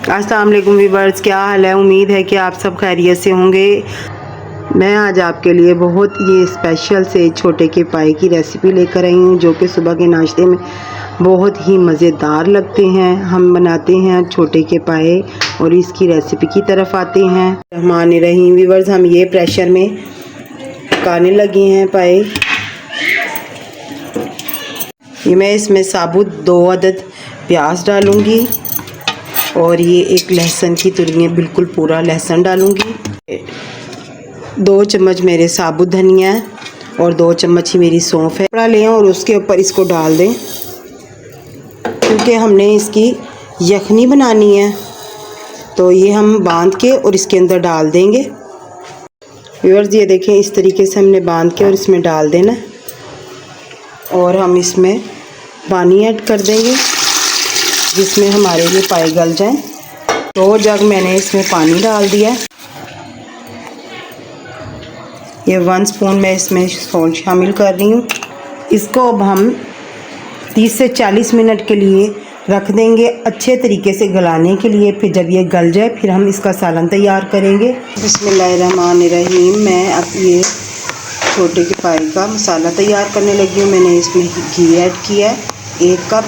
अस्सलाम वालेकुम व्यूअर्स, क्या हाल है। उम्मीद है कि आप सब खैरियत से होंगे। मैं आज आपके लिए बहुत ये स्पेशल से छोटे के पाए की रेसिपी लेकर आई हूँ, जो कि सुबह के नाश्ते में बहुत ही मज़ेदार लगते हैं। हम बनाते हैं छोटे के पाए और इसकी रेसिपी की तरफ आते हैं। रहमान रहीम व्यूअर्स, हम ये प्रेशर में पकाने लगे हैं पाए। ये मैं इसमें साबुत 2 अदद प्याज डालूँगी और ये एक लहसुन की तुरियाँ, बिल्कुल पूरा लहसुन डालूँगी। 2 चम्मच मेरे साबुत धनिया है और 2 चम्मच ही मेरी सौंफ है। कपड़ा लें और उसके ऊपर इसको डाल दें, क्योंकि हमने इसकी यखनी बनानी है, तो ये हम बांध के और इसके अंदर डाल देंगे। व्यूअर्स ये देखें, इस तरीके से हमने बांध के और इसमें डाल देना और हम इसमें पानी ऐड कर देंगे जिसमें हमारे ये पाए गल जाएं। 2 जग मैंने इसमें पानी डाल दिया। ये 1 स्पून मैं इसमें सॉल्ट शामिल कर रही हूँ। इसको अब हम 30 से 40 मिनट के लिए रख देंगे अच्छे तरीके से गलाने के लिए। फिर जब ये गल जाए फिर हम इसका सालन तैयार करेंगे। बिस्मिल्लाहिर्रहमानिर्रहीम। मैं अब ये छोटे के पाए का मसाला तैयार करने लगी हूँ। मैंने इसमें घी ऐड किया है 1 कप।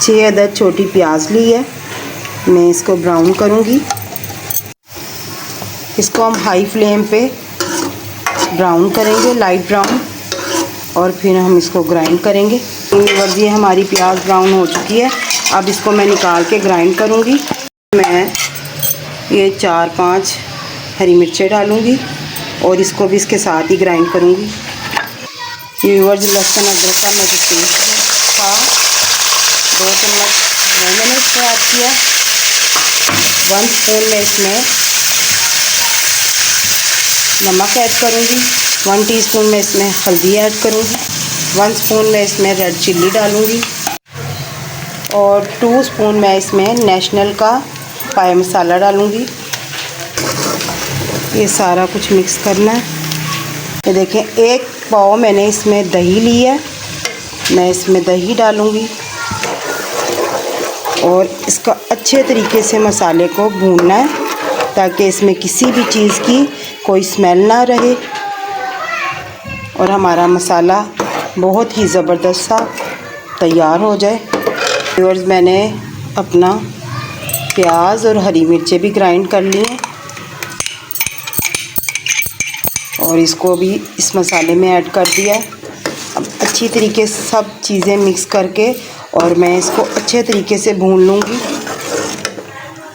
6 अदद छोटी प्याज ली है, मैं इसको ब्राउन करूँगी। इसको हम हाई फ्लेम पे ब्राउन करेंगे, लाइट ब्राउन, और फिर हम इसको ग्राइंड करेंगे। ये हमारी प्याज ब्राउन हो चुकी है। अब इसको मैं निकाल के ग्राइंड करूँगी। मैं ये 4-5 हरी मिर्चें डालूँगी और इसको भी इसके साथ ही ग्राइंड करूँगी। ये लहसुन अदरक का मैं जो पेस्ट था 2 चम्मच मैंने इसको ऐड किया। 1 स्पून में इसमें नमक ऐड करूँगी। 1 टीस्पून में इसमें हल्दी ऐड करूँगी। 1 स्पून में इसमें रेड चिल्ली डालूँगी और 2 स्पून मैं इसमें नेशनल का पाए मसाला डालूँगी। ये सारा कुछ मिक्स करना है। ये देखें, 1 पाव मैंने इसमें दही ली है, मैं इसमें दही डालूँगी और इसका अच्छे तरीके से मसाले को भूनना है ताकि इसमें किसी भी चीज़ की कोई स्मेल ना रहे और हमारा मसाला बहुत ही ज़बरदस्त सा तैयार हो जाए। व्यूअर्स, मैंने अपना प्याज और हरी मिर्चें भी ग्राइंड कर ली हैं और इसको भी इस मसाले में ऐड कर दिया है। अब अच्छी तरीके से सब चीज़ें मिक्स करके और मैं इसको अच्छे तरीके से भून लूँगी।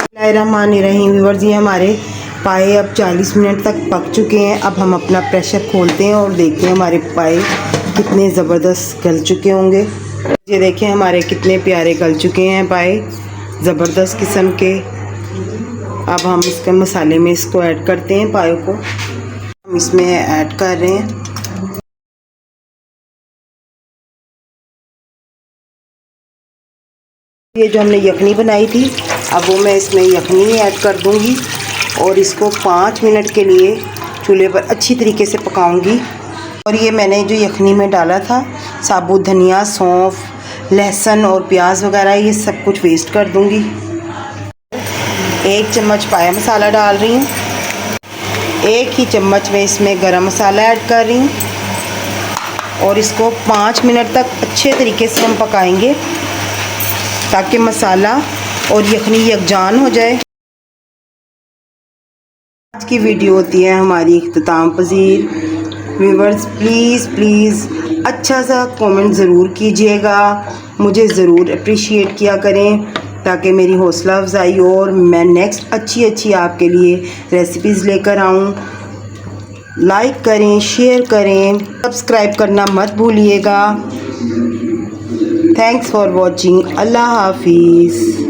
बिस्मिल्लाहिर्रहमानिर्रहीम। व्यूअर्स, ये हमारे पाए अब 40 मिनट तक पक चुके हैं। अब हम अपना प्रेशर खोलते हैं और देखते हैं हमारे पाए कितने ज़बरदस्त गल चुके होंगे। ये देखें, हमारे कितने प्यारे गल चुके हैं पाए, ज़बरदस्त किस्म के। अब हम इसके मसाले में इसको ऐड करते हैं। पाए को हम इसमें ऐड कर रहे हैं। ये जो हमने यखनी बनाई थी, अब वो मैं इसमें यखनी ऐड कर दूंगी और इसको 5 मिनट के लिए चूल्हे पर अच्छी तरीके से पकाऊंगी। और ये मैंने जो यखनी में डाला था साबुत धनिया, सौंफ, लहसुन और प्याज वगैरह, ये सब कुछ वेस्ट कर दूंगी। 1 चम्मच पाया मसाला डाल रही हूँ। 1 ही चम्मच में इसमें गरम मसाला ऐड कर रही हूँ और इसको 5 मिनट तक अच्छे तरीके से हम पकाएंगे ताकि मसाला और यखनी यकजान हो जाए। आज की वीडियो होती है हमारी इख्तिताम पजीर। व्यूअर्स, प्लीज़ अच्छा सा कमेंट ज़रूर कीजिएगा, मुझे ज़रूर अप्रिशिएट किया करें ताकि मेरी हौसला अफजाई हो और मैं नेक्स्ट अच्छी आपके लिए रेसिपीज़ लेकर आऊँ। लाइक करें, शेयर करें, सब्सक्राइब करना मत भूलिएगा। Thanks for watching. अल्लाह हाफिज़।